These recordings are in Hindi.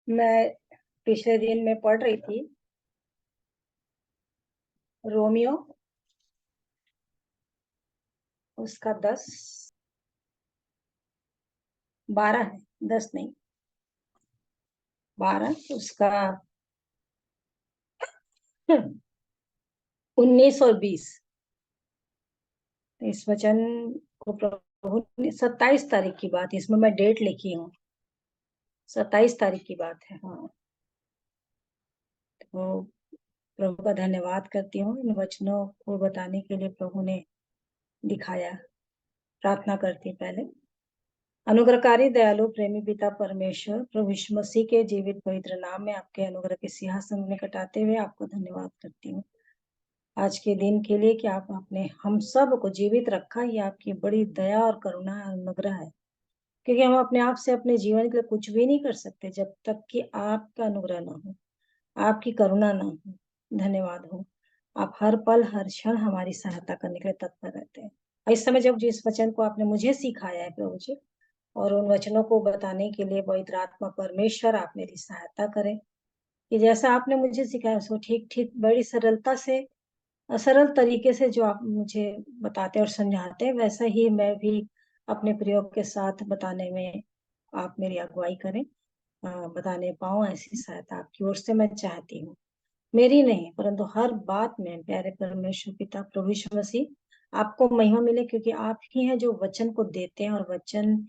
मैं पिछले दिन में पढ़ रही थी रोमियो, उसका 12 है, 10 नहीं, 12 उसका 19 और 20। इस वचन को प्रभु ने 27 तारीख की बात है, इसमें मैं डेट लिखी हूँ, 27 तारीख की बात है। हाँ, तो प्रभु का धन्यवाद करती हूँ इन वचनों को बताने के लिए प्रभु ने दिखाया। प्रार्थना करती पहले। अनुग्रहकारी दयालु प्रेमी पिता परमेश्वर, प्रभु यीशु मसीह के जीवित पवित्र नाम में आपके अनुग्रह के सिंहासन में कटाते हुए आपको धन्यवाद करती हूँ आज के दिन के लिए कि आप आपने हम सब को जीवित रखा। ये आपकी बड़ी दया और करुणा और अनुग्रह है, क्योंकि हम अपने आप से अपने जीवन के लिए कुछ भी नहीं कर सकते जब तक कि आपका अनुग्रह ना हो, आपकी करुणा ना हो। धन्यवाद हो, आप हर पल हर क्षण हमारी सहायता करने के लिए तत्पर रहते हैं। इस समय जब जिस वचन को आपने मुझे सिखाया है प्रभु जी, और उन वचनों को बताने के लिए पवित्र आत्मा परमेश्वर आप मेरी सहायता करें कि जैसा आपने मुझे सिखाया उसको ठीक ठीक बड़ी सरलता से, सरल तरीके से जो आप मुझे बताते और समझाते हैं, वैसा ही मैं भी अपने प्रयोग के साथ बताने में आप मेरी अगुवाई करें। बताने पाऊं ऐसी सहायता आपकी ओर से मैं चाहती हूँ। मेरी नहीं परंतु हर बात में प्यारे परमेश्वर पिता प्रभु यीशु मसीह आपको महिमा मिले, क्योंकि आप ही हैं जो वचन को देते हैं, और वचन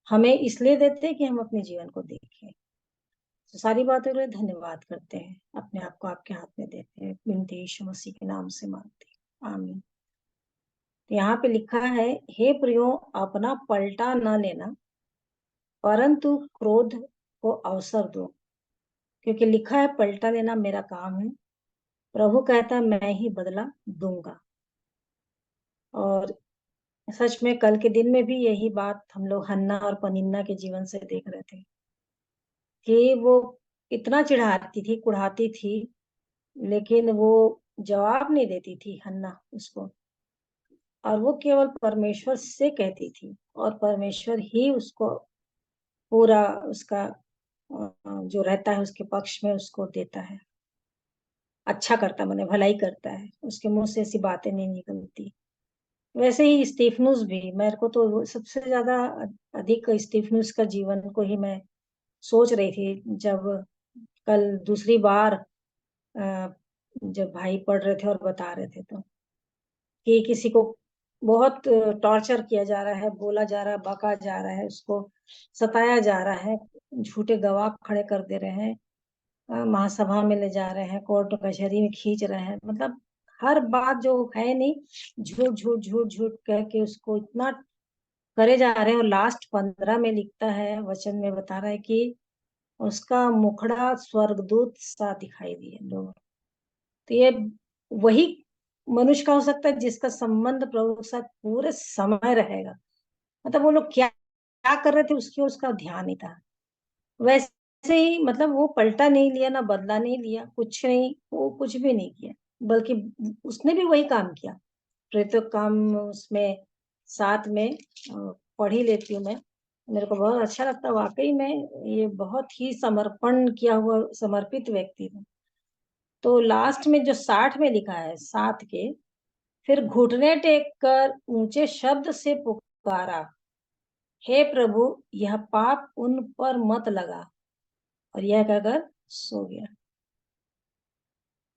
हमें इसलिए देते हैं कि हम अपने जीवन को देखें। तो सारी बातों के लिए धन्यवाद करते हैं, अपने आप को आपके हाथ में देते हैं, बिनती यीशु मसीह के नाम से मांगते हैं, आमीन। तो यहाँ पे लिखा है, हे प्रियो अपना पलटा न लेना परंतु क्रोध को अवसर दो, क्योंकि लिखा है पलटा लेना मेरा काम है, प्रभु कहता है मैं ही बदला दूंगा। और सच में कल के दिन में भी यही बात हम लोग हन्ना और पनिन्ना के जीवन से देख रहे थे कि वो इतना चिढ़ाती थी, कुढ़ाती थी, लेकिन वो जवाब नहीं देती थी हन्ना उसको, और वो केवल परमेश्वर से कहती थी, और परमेश्वर ही उसको पूरा उसका जो रहता है उसके पक्ष में उसको देता है, अच्छा करता, माने भलाई करता है, उसके मुंह से ऐसी बातें नहीं निकलती। वैसे ही स्टीफनुस भी, मेरे को तो सबसे ज्यादा अधिक स्टीफनुस का जीवन को ही मैं सोच रही थी जब कल दूसरी बार जब भाई पढ़ रहे थे और बता रहे थे, तो कि किसी को बहुत टॉर्चर किया जा रहा है, बोला जा रहा है, बका जा रहा है, उसको सताया जा रहा है, झूठे गवाह खड़े कर दे रहे हैं, महासभा में ले जा रहे हैं, कोर्ट कचहरी में खींच रहे हैं, मतलब हर बात जो है नहीं, झूठ झूठ झूठ झूठ कह के उसको इतना करे जा रहे हैं। और लास्ट 15 में लिखता है, वचन में बता रहा है कि उसका मुखड़ा स्वर्गदूत सा दिखाई दिए लोग। तो ये वही मनुष्य का हो सकता है जिसका संबंध प्रभु के साथ पूरे समय रहेगा। मतलब वो लोग क्या क्या कर रहे थे उसकी उसका ध्यान नहीं था। वैसे ही मतलब वो पलटा नहीं लिया, ना बदला नहीं लिया, कुछ नहीं, वो कुछ भी नहीं किया, बल्कि उसने भी वही काम किया। प्रेरित काम उसमें 7 में पढ़ ही लेती हूँ मैं, मेरे को बहुत अच्छा लगता है वाकई में। ये बहुत ही समर्पण किया हुआ समर्पित व्यक्ति था। तो लास्ट में जो 60 में लिखा है, 7 के, फिर घुटने टेक कर ऊंचे शब्द से पुकारा, हे प्रभु यह पाप उन पर मत लगा, और यह कहकर सो गया।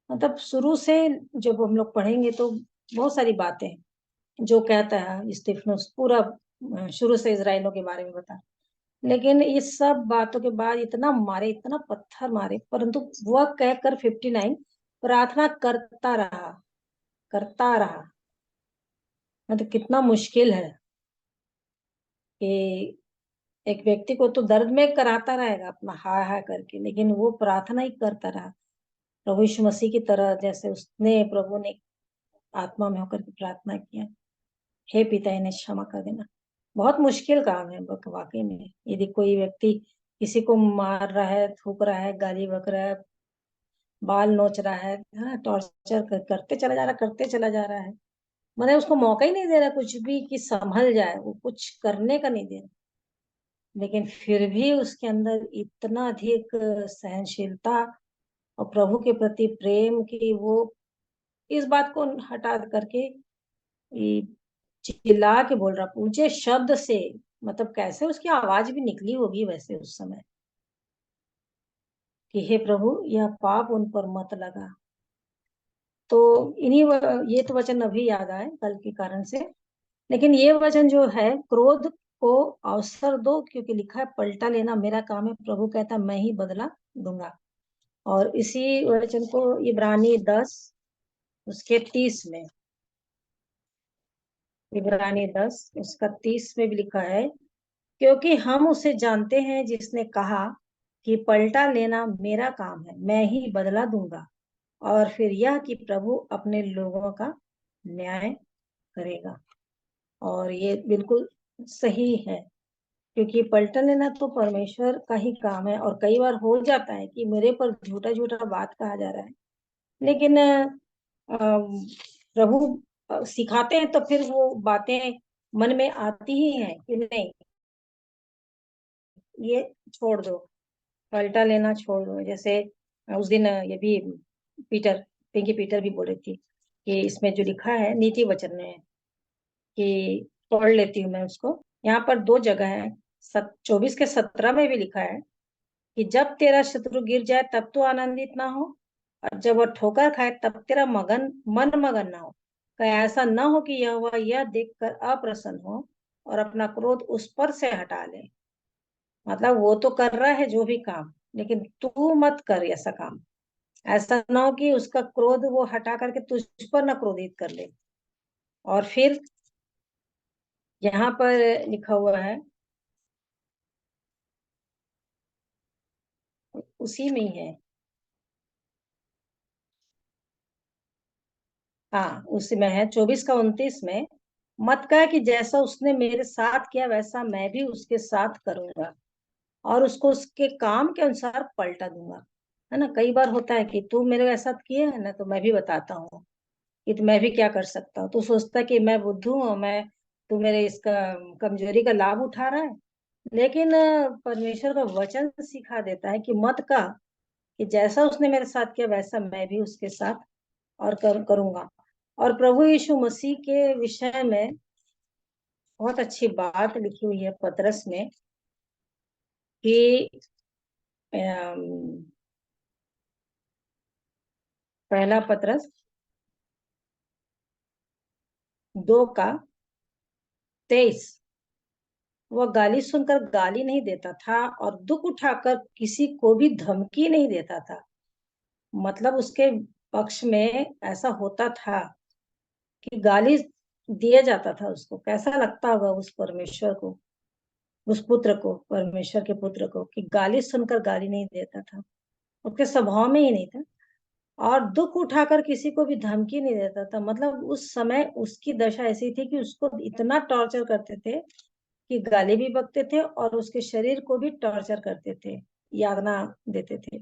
मतलब शुरू से जब हम लोग पढ़ेंगे तो बहुत सारी बातें हैं जो कहता है स्तिफनुस, पूरा शुरू से इजराइलों के बारे में बता, लेकिन इस सब बातों के बाद इतना मारे, इतना पत्थर मारे, परंतु वह कहकर 59 प्रार्थना करता रहा। मतलब कितना मुश्किल है कि एक व्यक्ति को तो दर्द में कराता रहेगा अपना हाय हाय करके, लेकिन वो प्रार्थना ही करता रहा, प्रभु यीशु मसीह की तरह, जैसे उसने प्रभु ने आत्मा में होकर के प्रार्थना किया, हे पिता इन्हें क्षमा कर देना। बहुत मुश्किल काम है वाकई में। यदि कोई व्यक्ति किसी को मार रहा है, थूक रहा है, गाली बक रहा है, बाल नोच रहा है, टॉर्चर करते चला जा रहा, करते चला जा रहा है, मतलब उसको मौका ही नहीं दे रहा कुछ भी कि संभल जाए, वो कुछ करने का नहीं दे रहा, लेकिन फिर भी उसके अंदर इतना अधिक सहनशीलता और प्रभु के प्रति प्रेम की वो इस बात को हटा करके ये चिल्ला के बोल रहा, ऊंचे शब्द से, मतलब कैसे उसकी आवाज भी निकली होगी वैसे उस समय, कि हे प्रभु यह पाप उन पर मत लगा। तो ये तो वचन अभी याद आए कल के कारण से। लेकिन ये वचन जो है, क्रोध को अवसर दो, क्योंकि लिखा है पलटा लेना मेरा काम है, प्रभु कहता मैं ही बदला दूंगा। और इसी वचन को इब्रानी 10 उसके 30 में, इब्रानी 10 उसका 30 में भी लिखा है, क्योंकि हम उसे जानते हैं जिसने कहा कि पलटा लेना मेरा काम है, मैं ही बदला दूंगा। और फिर यह कि प्रभु अपने लोगों का न्याय करेगा। और ये बिल्कुल सही है, क्योंकि पलटा लेना तो परमेश्वर का ही काम है। और कई बार हो जाता है कि मेरे पर झूठा झूठा बात कहा जा रहा है, लेकिन प्रभु सिखाते हैं तो फिर वो बातें मन में आती ही हैं कि नहीं, ये छोड़ दो, पलटा लेना छोड़ दो। जैसे उस दिन ये भी पीटर पिंकी पीटर भी बोल रही थी कि इसमें जो लिखा है नीति वचन में, कि पढ़ लेती हूँ मैं उसको। यहाँ पर दो जगह है, 24 के 17 में भी लिखा है कि जब तेरा शत्रु गिर जाए तब तो आनंदित ना हो, और जब वह ठोकर खाए तब तेरा मन मगन ना हो। कहीं ऐसा ना हो कि यह वह यह देखकर अप्रसन्न हो और अपना क्रोध उस पर से हटा ले। मतलब वो तो कर रहा है जो भी काम, लेकिन तू मत कर ऐसा काम। ऐसा ना हो कि उसका क्रोध वो हटा करके तुझ पर ना क्रोधित कर ले। और फिर यहाँ पर लिखा हुआ है, उसी में ही है, हाँ उसी में है, 24 का 29 में, मत कह कि जैसा उसने मेरे साथ किया वैसा मैं भी उसके साथ करूंगा और उसको उसके काम के अनुसार पलटा दूंगा। है ना, कई बार होता है कि तू मेरे साथ किया है ना, तो मैं भी बताता हूँ कि तो मैं भी क्या कर सकता हूँ। तू सोचता है कि मैं बुद्धू हूँ, मैं, तू मेरे इसका कमजोरी का लाभ उठा रहा है। लेकिन परमेश्वर का वचन सिखा देता है कि मत कह कि जैसा उसने मेरे साथ किया वैसा मैं भी उसके साथ और करूंगा। और प्रभु यीशु मसीह के विषय में बहुत अच्छी बात लिखी हुई है पतरस में, कि अम, पहला पतरस 2 का 23, वह गाली सुनकर गाली नहीं देता था और दुख उठाकर किसी को भी धमकी नहीं देता था। मतलब उसके पक्ष में ऐसा होता था कि गाली दिया जाता था उसको, कैसा लगता होगा उस परमेश्वर को, उस पुत्र को, परमेश्वर के पुत्र को, कि गाली सुनकर गाली नहीं देता था, उसके स्वभाव में ही नहीं था। और दुख उठाकर किसी को भी धमकी नहीं देता था। मतलब उस समय उसकी दशा ऐसी थी कि उसको इतना टॉर्चर करते थे कि गाली भी बकते थे और उसके शरीर को भी टॉर्चर करते थे, यातना देते थे,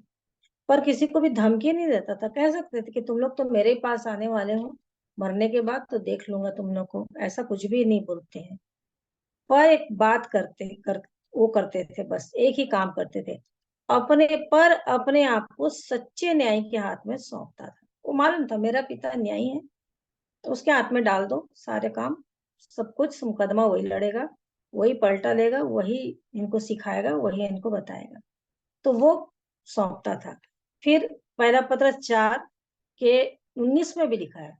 पर किसी को भी धमकी नहीं देता था। कह सकते थे कि तुम लोग तो मेरे ही पास आने वाले हो, मरने के बाद तो देख लूंगा तुम लोग को, ऐसा कुछ भी नहीं बोलते हैं। पर एक बात वो करते थे, बस एक ही काम करते थे, अपने पर अपने आप को सच्चे न्याय के हाथ में सौंपता था। वो मालूम था मेरा पिता न्यायी है, तो उसके हाथ में डाल दो सारे काम, सब कुछ, मुकदमा वही लड़ेगा, वही पलटा लेगा, वही इनको सिखाएगा, वही इनको बताएगा। तो वो सौंपता था। फिर पहला पत्र 4 के 19 में भी लिखा है,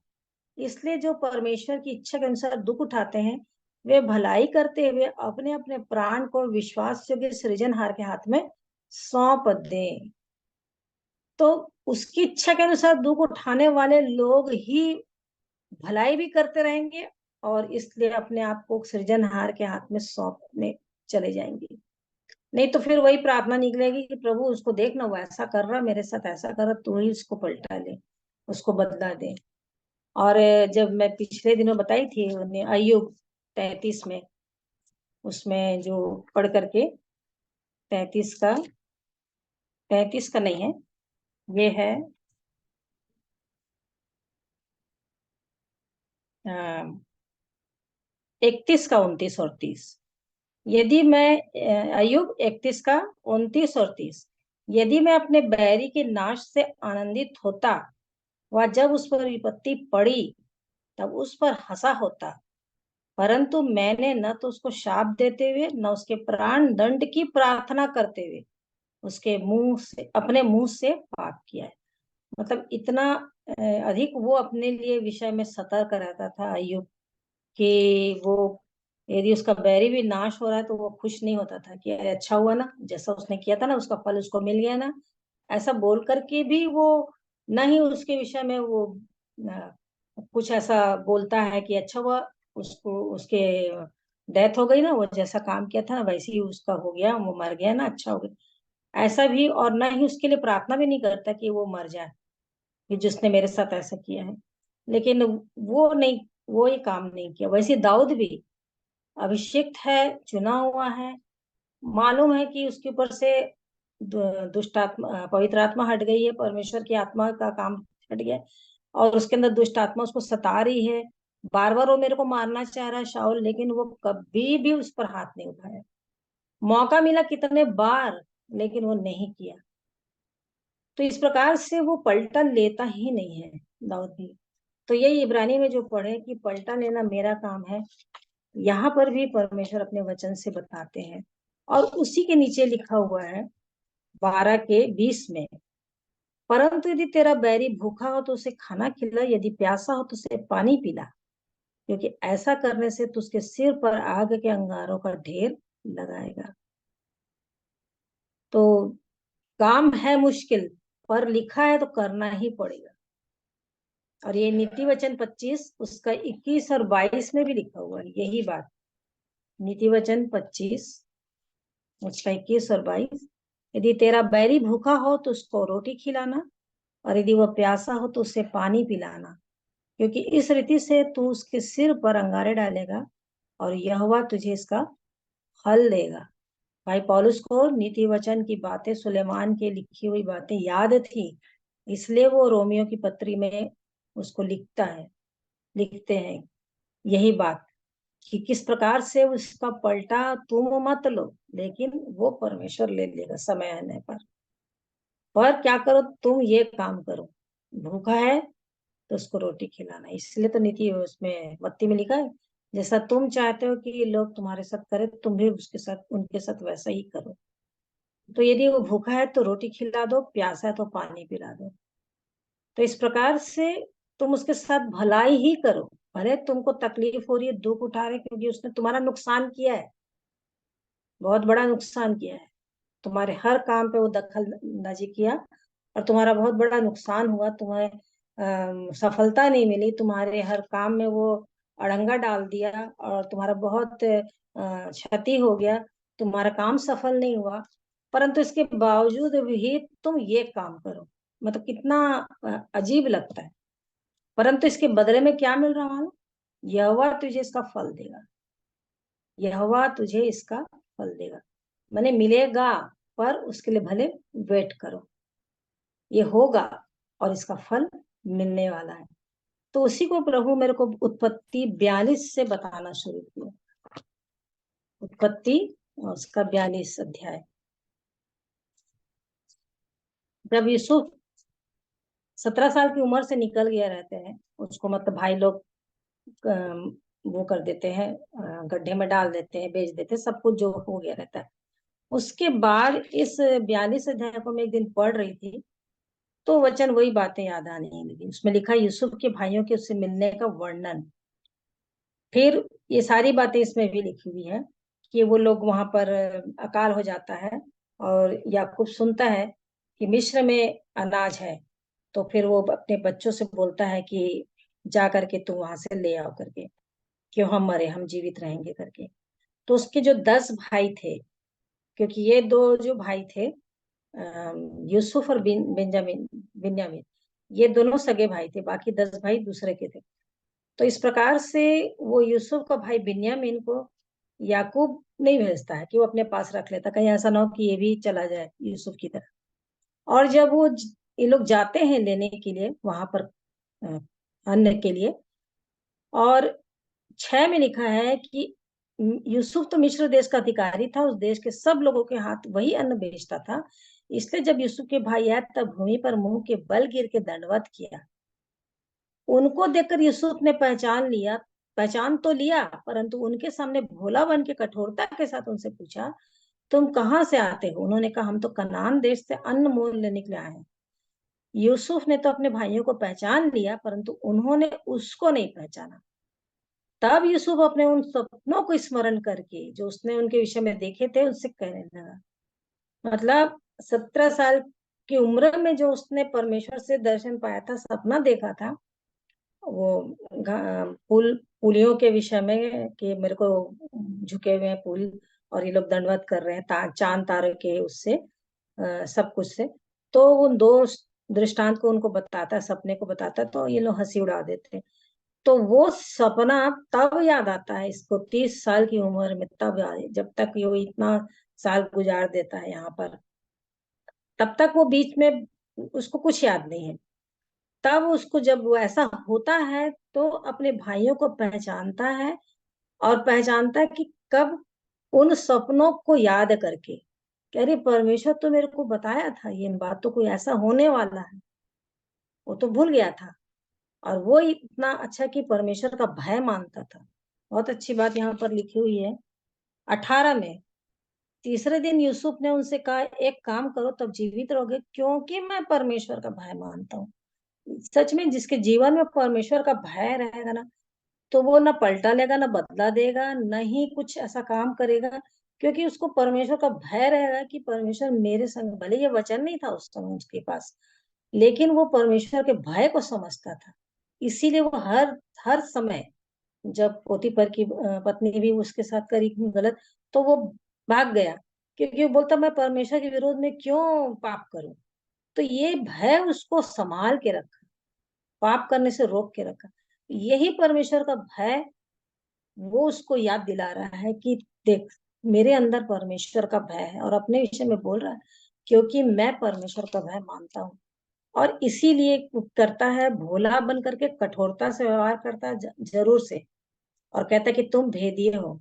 इसलिए जो परमेश्वर की इच्छा के अनुसार दुख उठाते हैं वे भलाई करते हुए अपने अपने प्राण को विश्वास योग्य सृजनहार के हाथ में सौंप दें। तो उसकी इच्छा के अनुसार दुख उठाने वाले लोग ही भलाई भी करते रहेंगे, और इसलिए अपने आप को सृजनहार के हाथ में सौंपने चले जाएंगे। नहीं तो फिर वही प्रार्थना निकलेगी कि प्रभु उसको देखना, वो ऐसा कर रहा, मेरे साथ ऐसा कर रहा, तू ही उसको पलटा ले, उसको बदला दे। और जब मैं पिछले दिनों बताई थी उन्हें अय्यूब 33 में, उसमें जो पढ़ करके, 33 का नहीं है, ये है 31 का 29 और 30। यदि मैं अय्यूब 31 का 29 और 30, यदि मैं अपने बैरी के नाश से आनंदित होता व जब उस पर विपत्ति पड़ी तब उस पर हंसा होता, परंतु मैंने न तो उसको शाप देते हुए न उसके प्राण दंड की प्रार्थना करते हुए उसके मुंह से अपने मुंह से पाप किया है। मतलब इतना अधिक वो अपने लिए विषय में सतर्क रहता था अय्यूब, कि वो यदि उसका बैरी भी नाश हो रहा है तो वो खुश नहीं होता था कि अरे अच्छा हुआ ना, जैसा उसने किया था ना उसका फल उसको मिल गया ना। ऐसा बोल करके भी वो न ही उसके विषय में वो अ, कुछ ऐसा बोलता है कि अच्छा हुआ उसको, उसके डेथ हो गई ना, वो जैसा काम किया था ना वैसे ही उसका हो गया, वो मर गया ना, अच्छा हो गया। ऐसा भी, और ना ही उसके लिए प्रार्थना भी नहीं करता कि वो मर जाए, कि जिसने मेरे साथ ऐसा किया है। लेकिन वो नहीं, वो ये काम नहीं किया। वैसे दाऊद भी अभिषिक्त है, चुना हुआ है, मालूम है कि उसके ऊपर से दुष्ट आत्मा, पवित्र आत्मा हट गई है, परमेश्वर की आत्मा का काम हट गया, और उसके अंदर दुष्ट आत्मा उसको सता रही है। बार बार वो मेरे को मारना चाह रहा है शाऊल, लेकिन वो कभी भी उस पर हाथ नहीं उठाया। मौका मिला कितने बार, लेकिन वो नहीं किया। तो इस प्रकार से वो पलटा लेता ही नहीं है दाऊद भी। तो यही इब्रानी में जो पढ़े कि पलटा लेना मेरा काम है, यहाँ पर भी परमेश्वर अपने वचन से बताते हैं। और उसी के नीचे लिखा हुआ है 12 के 20 में, परंतु यदि तेरा बैरी भूखा हो तो उसे खाना खिला, यदि प्यासा हो तो उसे पानी पिला, क्योंकि ऐसा करने से तू उसके सिर पर आग के अंगारों का ढेर लगाएगा। तो काम है मुश्किल, पर लिखा है तो करना ही पड़ेगा। और ये नीति वचन 25 उसका 21 और 22 में भी लिखा हुआ है यही बात। नीति वचन 25 उसका 21 और 22, यदि तेरा बैरी भूखा हो तो उसको रोटी खिलाना, और यदि वह प्यासा हो तो उसे पानी पिलाना, क्योंकि इस रीति से तू उसके सिर पर अंगारे डालेगा और यहोवा तुझे इसका फल देगा। भाई पौलुस को नीति वचन की बातें, सुलेमान की लिखी हुई बातें याद थी, इसलिए वो रोमियो की पत्री में उसको लिखते हैं यही बात, कि किस प्रकार से उसका पलटा तुम मत लो, लेकिन वो परमेश्वर ले लेगा समय आने पर क्या करो तुम, ये काम करो। भूखा है तो उसको रोटी खिलाना, इसलिए तो नीति उसमें मत्ती में लिखा है, जैसा तुम चाहते हो कि लोग तुम्हारे साथ करें, तुम भी उसके साथ, उनके साथ वैसा ही करो। तो यदि वो भूखा है तो रोटी खिला दो, प्यासा है तो पानी पिला दो। तो इस प्रकार से तुम उसके साथ भलाई ही करो, भले तुमको तकलीफ हो रही है, दुख उठा रहे, क्योंकि उसने तुम्हारा नुकसान किया है, बहुत बड़ा नुकसान किया है। तुम्हारे हर काम पे वो दखल अंदाजी किया और तुम्हारा बहुत बड़ा नुकसान हुआ, तुम्हें सफलता नहीं मिली, तुम्हारे हर काम में वो अड़ंगा डाल दिया और तुम्हारा बहुत क्षति हो गया, तुम्हारा काम सफल नहीं हुआ। परंतु इसके बावजूद भी तुम ये काम करो, मतलब कितना अजीब लगता है। परंतु इसके बदले में क्या मिल रहा मानो, यहोवा तुझे इसका फल देगा, यहोवा तुझे इसका फल देगा, मैंने मिलेगा, पर उसके लिए भले वेट करो, ये होगा और इसका फल मिलने वाला है। तो उसी को प्रभु मेरे को उत्पत्ति 42 से बताना शुरू किया। उत्पत्ति और उसका 42 अध्याय। जब यूसुफ 17 साल की उम्र से निकल गया रहते हैं, उसको मतलब भाई लोग वो कर देते हैं, गड्ढे में डाल देते हैं, बेच देते हैं, सब कुछ जो हो गया रहता है। उसके बाद इस 42 अध्याय को मैं एक दिन पढ़ रही थी, तो वचन वही बातें याद आने लगी। उसमें लिखा यूसुफ के भाइयों के उससे मिलने का वर्णन। फिर ये सारी बातें इसमें भी लिखी हुई है कि वो लोग वहां पर अकाल हो जाता है, और याकूब सुनता है कि मिस्र में अनाज है, तो फिर वो अपने बच्चों से बोलता है कि जा करके तुम वहां से ले आओ करके, क्यों हम मरे, हम जीवित रहेंगे करके। तो उसके जो 10 भाई थे, क्योंकि ये दो जो भाई थे, यूसुफ और बेंजामिन बिन्यामीन, ये दोनों सगे भाई थे, बाकी 10 भाई दूसरे के थे। तो इस प्रकार से वो यूसुफ का भाई बिन्यामीन को याकूब नहीं भेजता है कि वो अपने पास रख लेता, कहीं ऐसा ना हो कि ये भी चला जाए यूसुफ की तरह। और जब ये लोग जाते हैं लेने के लिए वहां पर अ, अन्न के लिए, और 6 में लिखा है कि यूसुफ तो मिस्र देश का अधिकारी था, उस देश के सब लोगों के हाथ वही अन्न बेचता था। इसलिए जब यूसुफ के भाई आए तब भूमि पर मुंह के बल गिर के दंडवत किया। उनको देखकर यूसुफ ने पहचान तो लिया, परंतु उनके सामने भोला बन के कठोरता के साथ उनसे पूछा, तुम कहाँ से आते हो? उन्होंने कहा, हम तो कनान देश से अन्न मोल लेने के लिए आए हैं। यूसुफ ने तो अपने भाइयों को पहचान लिया, परंतु उन्होंने उसको नहीं पहचाना। तब यूसुफ अपने उन सपनों को स्मरण करके जो उसने उनके विषय में देखे थे उनसे कहने लगा। मतलब 17 साल की उम्र में जो उसने परमेश्वर से दर्शन पाया था, सपना देखा था, वो पुलियों के विषय में कि मेरे को झुके हुए हैं पुल और ये लोग दंडवत कर रहे हैं चांद तारे के उससे सब कुछ से। तो उन दो दृष्टांत को उनको बताता, सपने को बताता, तो ये लोग हंसी उड़ा देते। तो वो सपना तब याद आता है इसको 30 साल की उम्र में, तब याद जब तक ये वो इतना साल गुजार देता है यहाँ पर, तब तक वो बीच में उसको कुछ याद नहीं है। तब उसको जब वो ऐसा होता है तो अपने भाइयों को पहचानता है, और पहचानता है कि कब उन सपनों को याद करके कह रही परमेश्वर तो मेरे को बताया था ये इन बातों को, ऐसा होने वाला है, वो तो भूल गया था। और वो इतना अच्छा कि परमेश्वर का भय मानता था। बहुत अच्छी बात यहाँ पर लिखी हुई है 18 में। तीसरे दिन यूसुफ ने उनसे कहा, एक काम करो तब जीवित रहोगे, क्योंकि मैं परमेश्वर का भय मानता हूँ। सच में जिसके जीवन में परमेश्वर का भय रहेगा ना, तो वो ना पलटा लेगा, ना बदला देगा, न ही कुछ ऐसा काम करेगा, क्योंकि उसको परमेश्वर का भय रहेगा कि परमेश्वर मेरे संग। भले ये वचन नहीं था उस समय उसके पास, लेकिन वो परमेश्वर के भय को समझता था। इसीलिए वो हर हर समय, जब पोतीफर की पत्नी भी उसके साथ करी गलत, तो वो भाग गया, क्योंकि वो बोलता मैं परमेश्वर के विरोध में क्यों पाप करूं। तो ये भय उसको संभाल के रखा, पाप करने से रोक के रखा। यही परमेश्वर का भय वो उसको याद दिला रहा है कि देख, मेरे अंदर परमेश्वर का भय है, और अपने विषय में बोल रहा है क्योंकि मैं परमेश्वर का भय मानता हूँ। और इसीलिए करता है, भोला बन करके कठोरता से व्यवहार करता है जरूर से, और कहता है कि तुम भेदिए हो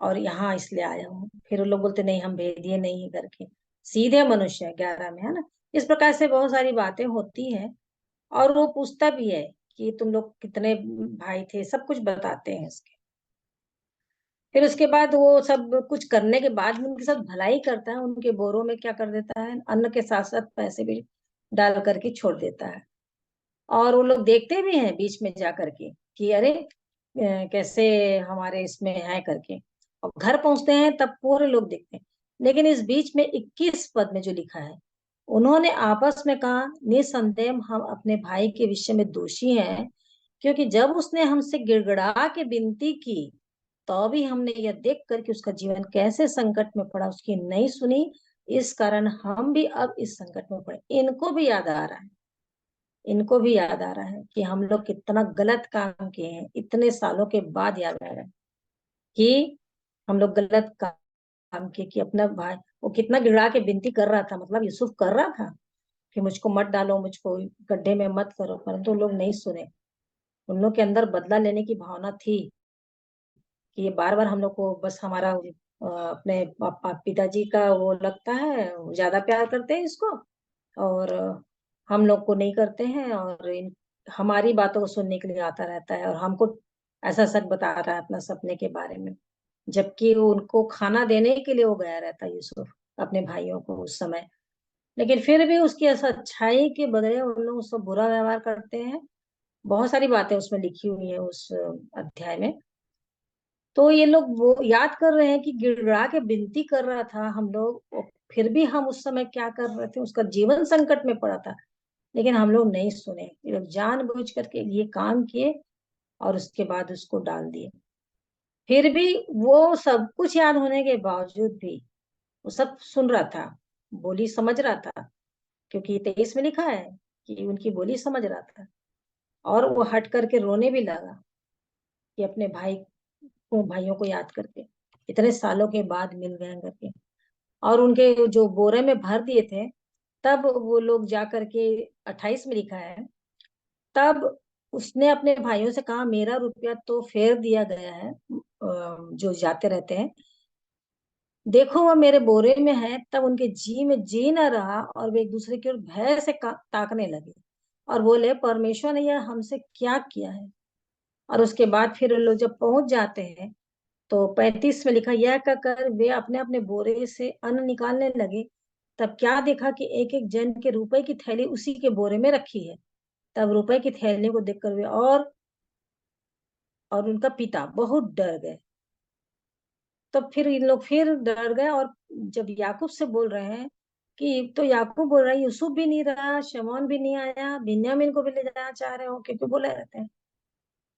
और यहाँ इसलिए आया हूँ। फिर वो लोग बोलते नहीं हम भेदिए नहीं है करके, सीधे मनुष्य है 11 में, है ना। इस प्रकार से बहुत सारी बातें होती हैं। और वो पूछता भी है कि तुम लोग कितने भाई थे, सब कुछ बताते हैं इसके। फिर उसके बाद वो सब कुछ करने के बाद भी उनके साथ भलाई करता है, उनके बोरों में क्या कर देता है, अन्न के साथ साथ पैसे भी डाल करके छोड़ देता है। और वो लोग देखते भी हैं बीच में जा करके कि अरे कैसे हमारे इसमें है करके, और घर पहुंचते हैं तब पूरे लोग देखते हैं। लेकिन इस बीच में 21 पद में जो लिखा है, उन्होंने आपस में कहा, निसंदेह हम अपने भाई के विषय में दोषी हैं, क्योंकि जब उसने हमसे गिड़गिड़ा के विनती की, तो भी हमने यह देख कर कि उसका जीवन कैसे संकट में पड़ा, उसकी नहीं सुनी। इस कारण हम भी अब इस संकट में पड़े। इनको भी याद आ रहा है, इनको भी याद आ रहा है कि हम लोग कितना गलत काम किए हैं। इतने सालों के बाद याद आ रहा है कि हम लोग गलत काम किए, कि अपना भाई वो कितना गिड़ा के विनती कर रहा था, मतलब यूसुफ कर रहा था कि मुझको मत डालो, मुझको गड्ढे में मत करो, परंतु लोग नहीं सुने। उन लोग के अंदर बदला लेने की भावना थी कि ये बार बार हम लोग को बस हमारा अपने पिताजी का वो लगता है, ज्यादा प्यार करते हैं इसको, और हम लोग को नहीं करते हैं, और हमारी बातों को सुनने के लिए आता रहता है, और हमको ऐसा सच बता रहा है अपना सपने के बारे में। जबकि वो उनको खाना देने के लिए वो गया रहता है यूसुफ अपने भाइयों को उस समय। लेकिन फिर भी उसकी ऐसा अच्छाई के बदले उन लोग उससे बुरा व्यवहार करते हैं। बहुत सारी बातें उसमें लिखी हुई है उस अध्याय में। तो ये लोग वो याद कर रहे हैं कि गिड़गिड़ा के विनती कर रहा था हम लोग, फिर भी हम उस समय क्या कर रहे थे, उसका जीवन संकट में पड़ा था, लेकिन हम लोग नहीं सुने। ये लोग जानबूझ करके ये काम किए और उसके बाद उसको डाल दिए। फिर भी वो सब कुछ याद होने के बावजूद भी वो सब सुन रहा था, बोली समझ रहा था, क्योंकि 23 में लिखा है कि उनकी बोली समझ रहा था। और वो हट करके रोने भी लगा कि अपने भाइयों को याद करके, इतने सालों के बाद मिल गए करके। और उनके जो बोरे में भर दिए थे, तब वो लोग जा करके 28 में लिखा है, तब उसने अपने भाइयों से कहा, मेरा रुपया तो फेर दिया गया है, जो जाते रहते हैं, देखो वह मेरे बोरे में है। तब उनके जी में जी न रहा और वे एक दूसरे की ओर भय से ताकने लगे और बोले, परमेश्वर ने यह हमसे क्या किया है। और उसके बाद फिर लोग जब पहुंच जाते हैं तो 35 में लिखा, यह कहकर वे अपने अपने बोरे से अन्न निकालने लगे। तब क्या देखा कि एक एक जन के रुपए की थैली उसी के बोरे में रखी है। तब रुपए की थैली को देखकर वे और उनका पिता बहुत डर गए। तो फिर इन लोग फिर डर गए और जब याकूब से बोल रहे हैं कि, तो याकूब बोल रहा है, यूसुफ भी नहीं रहा, शमौन भी नहीं आया, बिन्यामीन को भी ले जाना चाह रहे हो, क्योंकि बोले रहते हैं।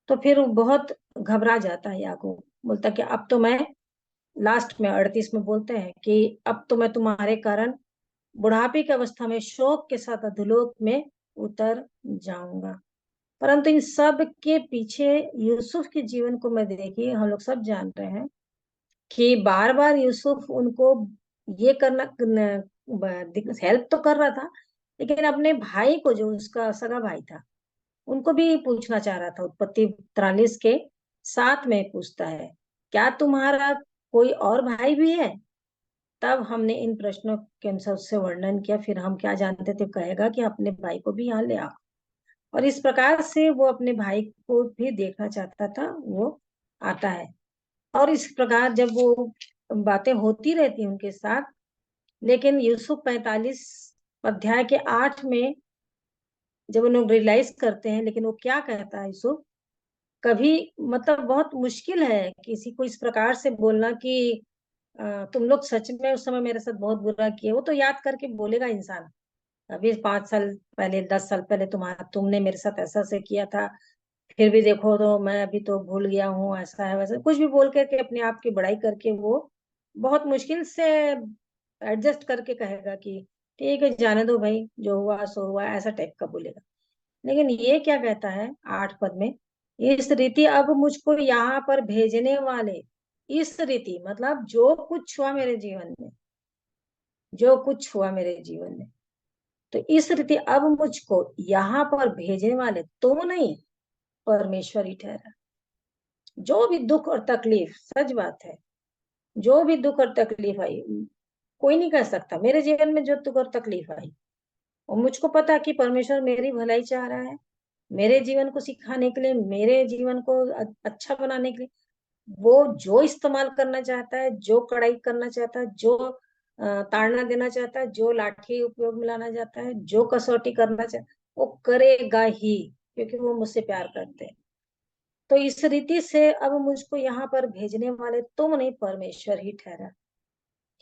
तो फिर वो बहुत घबरा जाता है याकूब, बोलता कि अब तो मैं, लास्ट में 38 में बोलते हैं कि अब तो मैं तुम्हारे कारण बुढ़ापे की अवस्था में शोक के साथ अधोलोक में उतर जाऊंगा। परंतु इन सब के पीछे यूसुफ के जीवन को मैं देखिए, हम लोग सब जान रहे हैं कि बार बार यूसुफ उनको ये करना, हेल्प तो कर रहा था, लेकिन अपने भाई को, जो उसका सगा भाई था, उनको भी पूछना चाह रहा था। उत्पत्ति 43 के 7 में पूछता है, क्या तुम्हारा कोई और भाई भी है। तब हमने इन प्रश्नों के अनुसार उससे वर्णन किया। फिर हम क्या जानते थे, कहेगा कि अपने भाई को भी यहाँ ले आओ। और इस प्रकार से वो अपने भाई को भी देखना चाहता था, वो आता है। और इस प्रकार जब वो बातें होती रहती हैं उनके साथ, लेकिन यूसुफ 45 अध्याय के 8 में जब उन लोग रियलाइज करते हैं, लेकिन वो क्या कहता है यूसुफ, कभी, मतलब बहुत मुश्किल है किसी को इस प्रकार से बोलना कि तुम लोग सच में उस समय मेरे साथ बहुत बुरा किए। वो तो याद करके बोलेगा इंसान, अभी 5 साल पहले, 10 साल पहले तुमने मेरे साथ ऐसा से किया था, फिर भी देखो तो मैं अभी तो भूल गया हूँ, ऐसा है वैसा, कुछ भी बोल करके अपने आप की बड़ाई करके वो बहुत मुश्किल से एडजस्ट करके कहेगा कि ठीक है, जाने दो भाई, जो हुआ सो हुआ, ऐसा टाइप का बोलेगा। लेकिन ये क्या कहता है 8 पद में, इस रीति अब मुझको यहाँ पर भेजने वाले, इस रीति मतलब जो कुछ हुआ मेरे जीवन में, जो कुछ हुआ मेरे जीवन में, तो इस रीति अब मुझको यहाँ पर भेजने वाले तुम नहीं, परमेश्वर ही ठहरा। जो भी दुख और तकलीफ, सच बात है, जो भी दुख और तकलीफ आई, कोई नहीं कह सकता मेरे जीवन में जो दुख और तकलीफ आई, और मुझको पता कि परमेश्वर मेरी भलाई चाह रहा है, मेरे जीवन को सिखाने के लिए, मेरे जीवन को अच्छा बनाने के लिए। वो जो इस्तेमाल करना चाहता है, जो कड़ाई करना चाहता है, जो ताड़ना देना चाहता है, जो लाठी उपयोग में लाना चाहता है, जो कसौटी करना चाहता है, वो करेगा ही, क्योंकि वो मुझसे प्यार करते हैं। तो इस रीति से अब मुझको यहाँ पर भेजने वाले तुम नहीं, परमेश्वर ही ठहरा।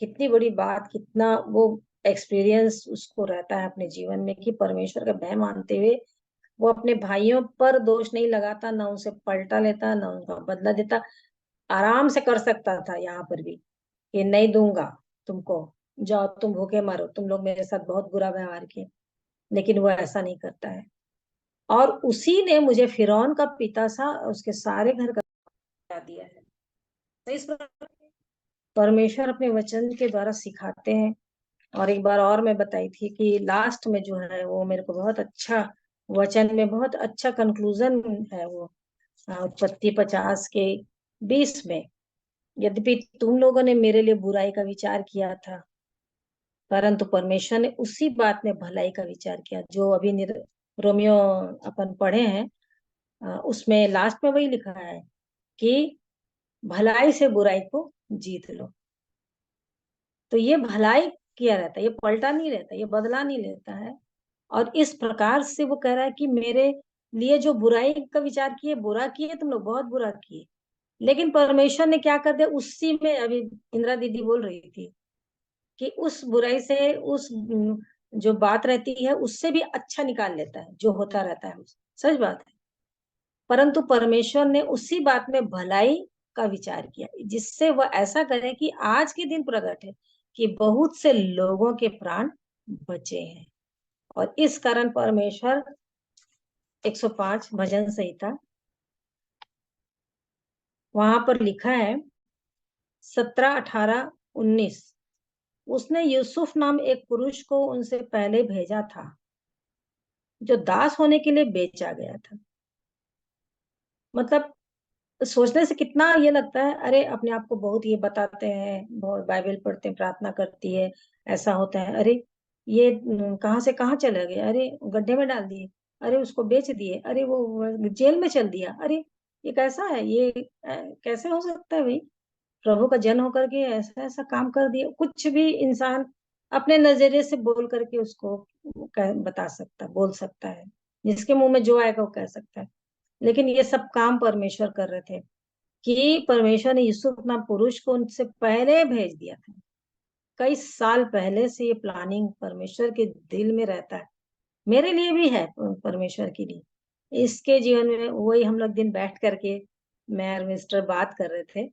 कितनी बड़ी बात, कितना वो एक्सपीरियंस उसको रहता है अपने जीवन में कि परमेश्वर का भय मानते हुए वो अपने भाइयों पर दोष नहीं लगाता, ना उनसे पलटा लेता, ना उनका बदला देता। आराम से कर सकता था यहाँ पर भी कि नहीं दूंगा तुमको, जाओ तुम भूखे मरो, तुम लोग मेरे साथ बहुत बुरा व्यवहार किए, लेकिन वो ऐसा नहीं करता है। और उसी ने मुझे फिरौन का पिता सा, उसके सारे घर का बता दिया है। तो इस प्रकार परमेश्वर अपने वचन के द्वारा सिखाते हैं। और एक बार और मैं बताई थी कि लास्ट में जो है वो मेरे को बहुत अच्छा, वचन में बहुत अच्छा कंक्लूजन है वो, उत्पत्ति 50 के 20 में, यद्यपि तुम लोगों ने मेरे लिए बुराई का विचार किया था, परंतु परमेश्वर ने उसी बात में भलाई का विचार किया, जो अभी रोमियो अपन पढ़े हैं, उसमें लास्ट में वही लिखा है कि भलाई से बुराई को जीत लो। तो ये भलाई किया रहता है, ये पलटा नहीं रहता, ये बदला नहीं लेता है। और इस प्रकार से वो कह रहा है कि मेरे लिए जो बुराई का विचार किए, बुरा किए, तुम लोग बहुत बुरा किए, लेकिन परमेश्वर ने क्या कर दिया उसी में, अभी इंदिरा दीदी बोल रही थी कि उस बुराई से, उस जो बात रहती है उससे भी अच्छा निकाल लेता है जो होता रहता है। सच बात है। परंतु परमेश्वर ने उसी बात में भलाई का विचार किया, जिससे वह ऐसा करे कि आज के दिन प्रकट है कि बहुत से लोगों के प्राण बचे हैं। और इस कारण परमेश्वर 105 भजन संहिता, वहां पर लिखा है 17, 18, 19, उसने यूसुफ नाम एक पुरुष को उनसे पहले भेजा था, जो दास होने के लिए बेचा गया था। मतलब सोचने से कितना ये लगता है, अरे अपने आप को बहुत ये बताते हैं, बहुत बाइबल पढ़ते हैं, प्रार्थना करती है, ऐसा होता है, अरे ये कहाँ से कहाँ चला गया, अरे गड्ढे में डाल दिए, अरे उसको बेच दिए, अरे वो जेल में चल दिया, अरे ये कैसा है, ये कैसे हो सकता है भाई, प्रभु का जन होकर के ऐसा ऐसा काम कर दिया। कुछ भी इंसान अपने नजरिए से बोल करके उसको बता सकता, बोल सकता है, जिसके मुंह में जो आएगा वो कह सकता है। लेकिन ये सब काम परमेश्वर कर रहे थे, कि परमेश्वर ने यूसुफ नाम पुरुष को उनसे पहले भेज दिया था। कई साल पहले से ये प्लानिंग परमेश्वर के दिल में रहता है, मेरे लिए भी है, परमेश्वर के लिए। इसके जीवन में वही हम लोग दिन बैठ करके मैं और मिस्टर बात कर रहे थे,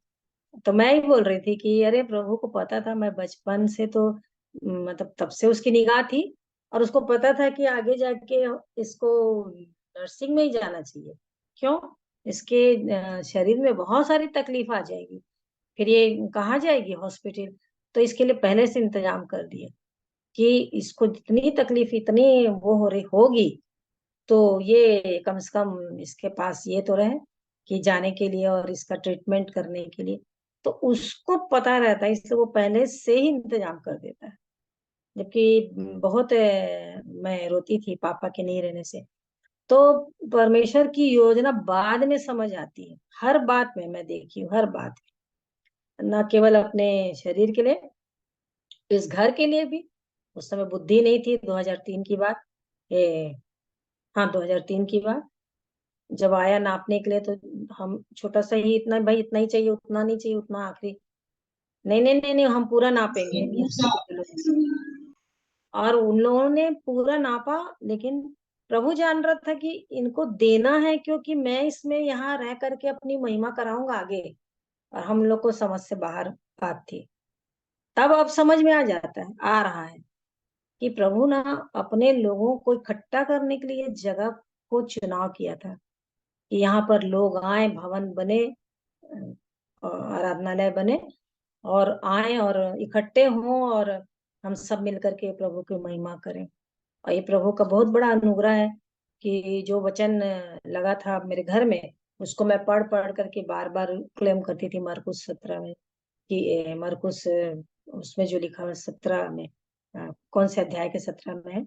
तो मैं ही बोल रही थी कि अरे प्रभु को पता था, मैं बचपन से तो मतलब तब से उसकी निगाह थी, और उसको पता था कि आगे जाके इसको नर्सिंग में ही जाना चाहिए। क्यों? इसके शरीर में बहुत सारी तकलीफ आ जाएगी, फिर ये कहाँ जाएगी, हॉस्पिटल। तो इसके लिए पहले से इंतजाम कर दिए कि इसको जितनी तकलीफ इतनी वो हो रही होगी, तो ये कम से कम इसके पास ये तो रहे कि जाने के लिए और इसका ट्रीटमेंट करने के लिए। तो उसको पता रहता है, इसलिए वो पहले से ही इंतजाम कर देता है। जबकि बहुत मैं रोती थी पापा के नहीं रहने से। तो परमेश्वर की योजना बाद में समझ आती है, हर बात में मैं देखी हूँ, हर बात में। न केवल अपने शरीर के लिए, इस घर के लिए भी। उस समय बुद्धि नहीं थी, 2003 की बात, ए, हाँ 2003 की बात। जब आया नापने के लिए तो हम छोटा सा ही, इतना भाई, इतना ही चाहिए, उतना नहीं चाहिए, उतना आखिरी, नहीं नहीं नहीं नहीं, हम पूरा नापेंगे ये 100 किलो। और उन लोगों ने पूरा नापा, लेकिन प्रभु जान रहा था कि इनको देना है, क्योंकि मैं इसमें यहाँ रह करके अपनी महिमा कराऊंगा आगे। और हम लोग को समझ से बाहर बात थी। तब अब समझ में आ जाता है, आ रहा है कि प्रभु ना अपने लोगों को इकट्ठा करने के लिए जगह को चुनाव किया था, कि यहाँ पर लोग आए, भवन बने, आराधनालय बने, और आए और इकट्ठे हों, और हम सब मिलकर के प्रभु की महिमा करें। और ये प्रभु का बहुत बड़ा अनुग्रह है कि जो वचन लगा था मेरे घर में, उसको मैं पढ़ पढ़ करके बार बार क्लेम करती थी। मरकुस 17 में, कि मरकुस उसमें जो लिखा हुआ 17 में, कौन से अध्याय के 17 में है,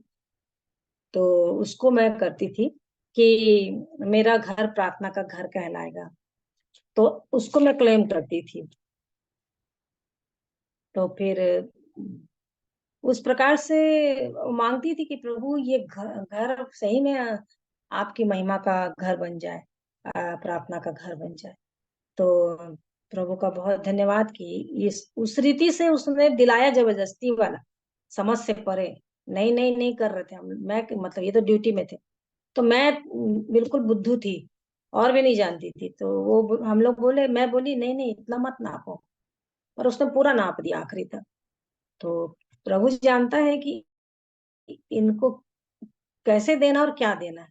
तो उसको मैं करती थी कि मेरा घर प्रार्थना का घर कहलाएगा। तो उसको मैं क्लेम करती थी। तो फिर उस प्रकार से मांगती थी कि प्रभु ये घर सही में आपकी महिमा का घर बन जाए, प्रार्थना का घर बन जाए। तो प्रभु का बहुत धन्यवाद कि इस उस रीति से उसने दिलाया, जबरदस्ती वाला, समझ से परे। नहीं नहीं नहीं कर रहे थे हम, मैं मतलब ये तो ड्यूटी में थे, तो मैं बिल्कुल बुद्धू थी, और भी नहीं जानती थी। तो वो हम लोग बोले, मैं बोली नहीं नहीं इतना मत नापो, और उसने पूरा नाप दिया आखिरी तक। तो प्रभु जानता है कि इनको कैसे देना और क्या देना है।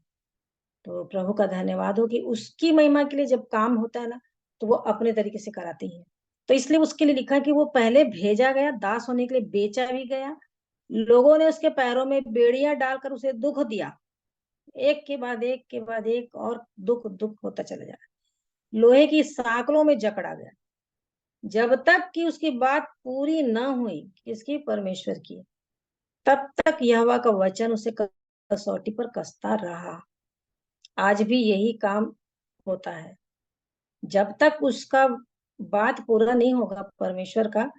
तो प्रभु का धन्यवाद हो कि उसकी महिमा के लिए जब काम होता है ना, तो वो अपने तरीके से कराती है। तो इसलिए उसके लिए लिखा है कि वो पहले भेजा गया, दास होने के लिए बेचा भी गया, लोगों ने उसके पैरों में बेड़ियां डालकर उसे दुख दिया, एक के बाद एक के बाद एक, और दुख दुख होता चला जाए, लोहे की साकलों में जकड़ा गया, जब तक कि उसकी बात पूरी न हुई, किसकी? परमेश्वर की। तब तक यहोवा का वचन उसे कसौटी पर कसता रहा। आज भी यही काम होता है, जब तक उसका बात पूरा नहीं होगा परमेश्वर का,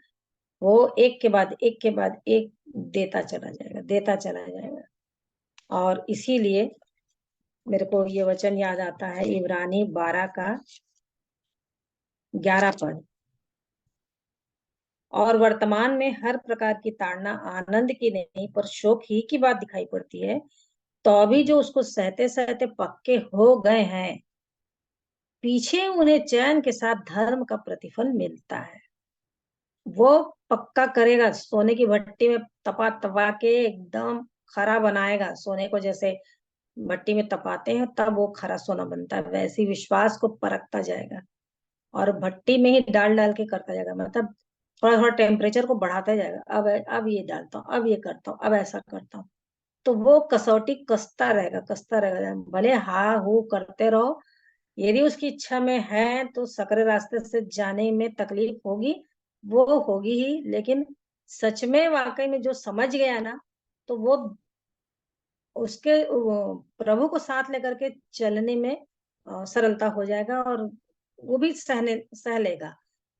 वो एक के बाद एक के बाद एक देता चला जाएगा, देता चला जाएगा। और इसीलिए मेरे को ये वचन याद आता है, इब्रानी 12 का 11 पद। और वर्तमान में हर प्रकार की ताड़ना आनंद की नहीं पर शोक ही की बात दिखाई पड़ती है, तो अभी जो उसको सहते सहते पक्के हो गए हैं, पीछे उन्हें चैन के साथ धर्म का प्रतिफल मिलता है। वो पक्का करेगा, सोने की भट्टी में तपा तपा के एकदम खरा बनाएगा, सोने को जैसे भट्टी में तपाते हैं तब वो खरा सोना बनता है, वैसे ही विश्वास को परखता जाएगा, और भट्टी में ही डाल डाल के करता जाएगा। मतलब थोड़ा थोड़ा टेम्परेचर को बढ़ाता जाएगा, अब ये डालता हूँ, अब ये करता हूँ, अब ऐसा करता हूँ। तो वो कसौटी कसता रहेगा, कसता रहेगा, भले हा हू करते रहो, यदि उसकी इच्छा में है तो सकरे रास्ते से जाने में तकलीफ होगी, वो होगी ही, लेकिन सच में वाकई में जो समझ गया ना, तो वो उसके प्रभु को साथ लेकर के चलने में सरलता हो जाएगा, और वो भी सह लेगा,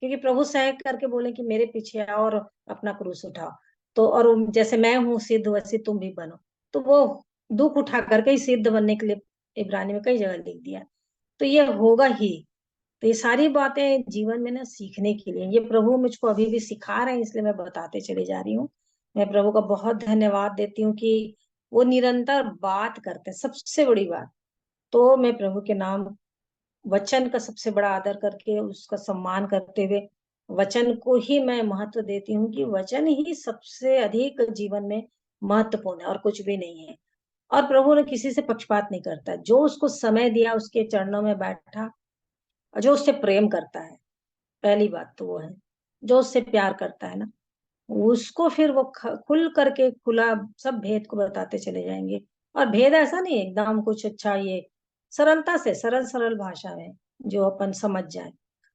क्योंकि प्रभु सह करके बोले कि मेरे पीछे आओ और अपना क्रूस उठाओ। तो और जैसे मैं हूँ सिद्ध, वैसे तुम भी बनो। तो वो दुख उठा करके ही सिद्ध बनने के लिए इब्रानी में कई जगह लिख दिया। तो ये होगा ही। तो ये सारी बातें जीवन में ना सीखने के लिए, ये प्रभु मुझको अभी भी सिखा रहे हैं, इसलिए मैं बताते चली जा रही हूँ। मैं प्रभु का बहुत धन्यवाद देती हूँ कि वो निरंतर बात करते हैं। सबसे बड़ी बात तो मैं प्रभु के नाम, वचन का सबसे बड़ा आदर करके, उसका सम्मान करते हुए वचन को ही मैं महत्व देती हूँ, कि वचन ही सबसे अधिक जीवन में महत्वपूर्ण है और कुछ भी नहीं है। और प्रभु ने किसी से पक्षपात नहीं करता, जो उसको समय दिया उसके चरणों में बैठा, और जो उससे प्रेम करता है, पहली बात तो वो है, जो उससे प्यार करता है ना, उसको फिर वो खुल करके खुला सब भेद को बताते चले जाएंगे। और भेद ऐसा नहीं है एकदम कुछ अच्छा, ये सरलता से, सरल सरल भाषा में जो अपन समझ जाए,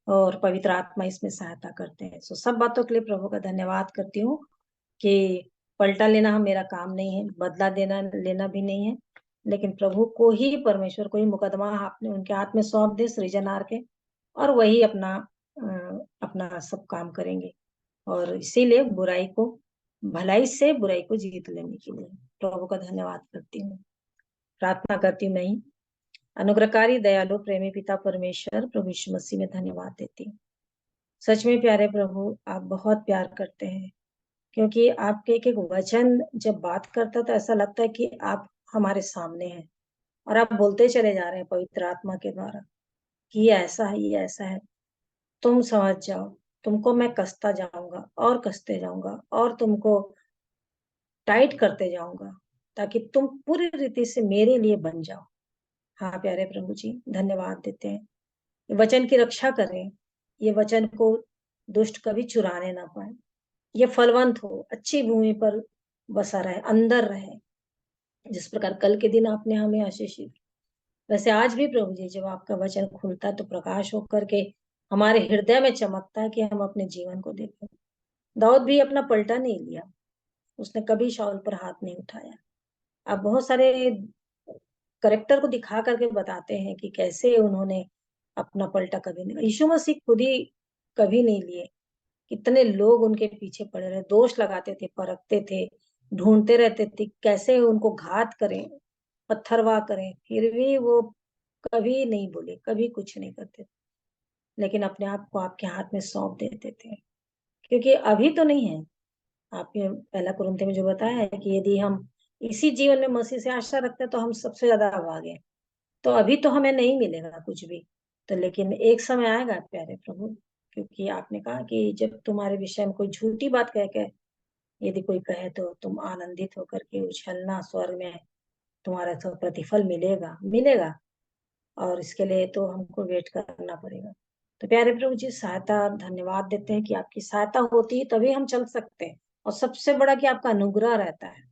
और पवित्र आत्मा इसमें सहायता करते हैं। सो सब बातों के लिए प्रभु का धन्यवाद करती हूँ, कि पलटा लेना हम मेरा काम नहीं है, बदला देना लेना भी नहीं है, लेकिन प्रभु को ही, परमेश्वर को ही मुकदमा आपने उनके हाथ में सौंप दे सृजनहार के, और वही अपना सब काम करेंगे। और इसीलिए बुराई को, भलाई से बुराई को जीत लेने के लिए प्रभु का धन्यवाद करती हूँ, प्रार्थना करती हूँ। मैं ही अनुग्रहकारी दयालु प्रेमी पिता परमेश्वर प्रभु यीशु मसीह में धन्यवाद देती हूँ। सच में प्यारे प्रभु, आप बहुत प्यार करते हैं, क्योंकि आपके एक एक वचन जब बात करता है तो ऐसा लगता है कि आप हमारे सामने हैं, और आप बोलते चले जा रहे हैं पवित्र आत्मा के द्वारा, कि ये ऐसा है, ये ऐसा है, तुम समझ जाओ, तुमको मैं कसता जाऊंगा और कसते जाऊंगा, और तुमको टाइट करते जाऊंगा, ताकि तुम पूरी रीति से मेरे लिए बन जाओ। हाँ प्यारे प्रभु जी, धन्यवाद देते हैं। ये वचन की रक्षा करें, ये वचन को दुष्ट कभी चुराने ना पाए, ये फलवंत हो, अच्छी भूमि पर बसा रहे, अंदर रहे, जिस प्रकार कल के दिन आपने हमें आशीषित, वैसे आज भी प्रभु जी जब आपका वचन खुलता है तो प्रकाश होकर के हमारे हृदय में चमकता है, कि हम अपने जीवन को देखें। दाऊद भी अपना पलटा नहीं लिया, उसने कभी शाऊल पर हाथ नहीं उठाया। आप बहुत सारे करेक्टर को दिखा करके बताते हैं कि कैसे उन्होंने अपना पलटा कभी नहीं, यीशु मसीह खुद ही कभी नहीं लिए। कितने लोग उनके पीछे पड़े रहे, दोष लगाते थे, परखते थे, ढूंढते रहते थे कैसे उनको घात करें, पत्थरवाह करें, फिर भी वो कभी नहीं बोले, कभी कुछ नहीं करते, लेकिन अपने आप को आपके हाथ में सौंप देते थे। क्योंकि अभी तो नहीं है, आपने पहला कुरिन्थियों में जो बताया है कि यदि हम इसी जीवन में मसीह से आशा रखते हैं तो हम सबसे ज्यादा अभागे हैं। तो अभी तो हमें नहीं मिलेगा कुछ भी, तो लेकिन एक समय आएगा प्यारे प्रभु, क्योंकि आपने कहा कि जब तुम्हारे विषय में कोई झूठी बात कह के यदि कोई कहे तो तुम आनंदित होकर के उछलना, स्वर्ग में तुम्हारा तो प्रतिफल मिलेगा मिलेगा। और इसके लिए तो हमको वेट करना पड़ेगा। तो प्यारे प्रभु जी, सहायता, धन्यवाद देते हैं कि आपकी सहायता होती है तभी हम चल सकते हैं, और सबसे बड़ा कि आपका अनुग्रह रहता है।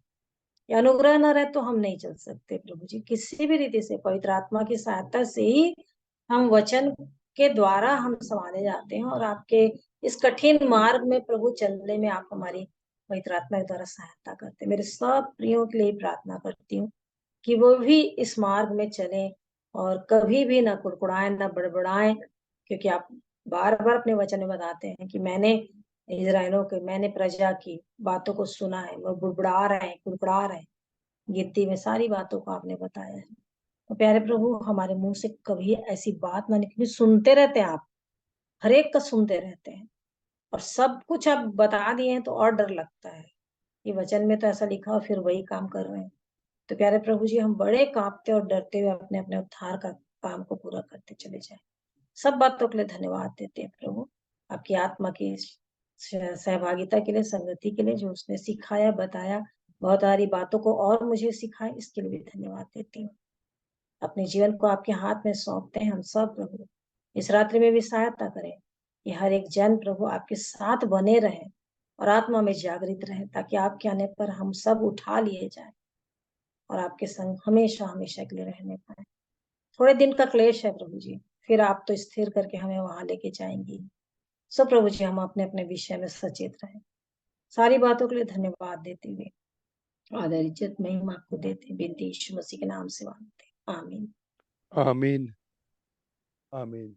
ये अनुग्रह न रहे तो हम नहीं चल सकते प्रभु जी, किसी भी रीति से पवित्र आत्मा की सहायता से ही हम वचन के द्वारा हम संभाले जाते हैं, और आपके इस कठिन मार्ग में प्रभु चलने में आप हमारी पवित्र आत्मा के द्वारा सहायता करते हैं। मेरे सब प्रियो के लिए प्रार्थना करती हूँ कि वो भी इस मार्ग में चले, और कभी भी ना कुड़कुड़ाएं, ना बड़बड़ाएं, क्योंकि आप बार बार अपने वचन में बताते हैं कि मैंने प्रजा की बातों को सुना है, वो बुड़बुड़ा रहे हैं, कुड़कुड़ा रहे हैं। गिनती में सारी बातों को आपने बताया है। तो प्यारे प्रभु, हमारे मुंह से कभी ऐसी बात ना निकले, सुनते रहते हैं आप, हर एक का सुनते रहते हैं, और सब कुछ आप बता दिए हैं तो और डर लगता है। ये वचन में तो ऐसा लिखा और फिर वही काम कर रहे हैं। तो प्यारे प्रभु जी, हम बड़े कांपते और डरते हुए अपने अपने उद्धार का काम को पूरा करते चले जाए। सब बातों के लिए धन्यवाद देते हैं प्रभु, आपकी आत्मा की सहभागिता के लिए, संगति के लिए, जो उसने सिखाया, बताया, बहुत सारी बातों को और मुझे सिखाए, इसके लिए भी धन्यवाद देती हूँ। अपने जीवन को आपके हाथ में सौंपते हैं हम सब प्रभु। इस रात्रि में भी सहायता करें कि हर एक जन प्रभु आपके साथ बने रहे, और आत्मा में जागृत रहे, ताकि आपके आने पर हम सब उठा लिए जाए और आपके संग हमेशा हमेशा के लिए रहने पाए। थोड़े दिन का क्लेश है प्रभु जी, फिर आप तो स्थिर करके हमें वहां लेके जाएंगी। सो प्रभु जी, हम अपने अपने विषय में सचेत रहें। सारी बातों के लिए धन्यवाद देते हुए आदर इज्जत महिमा आपको देते हैं, बिनती यीशु मसीह के नाम से मांगते हैं। आमीन। आमीन। आमीन।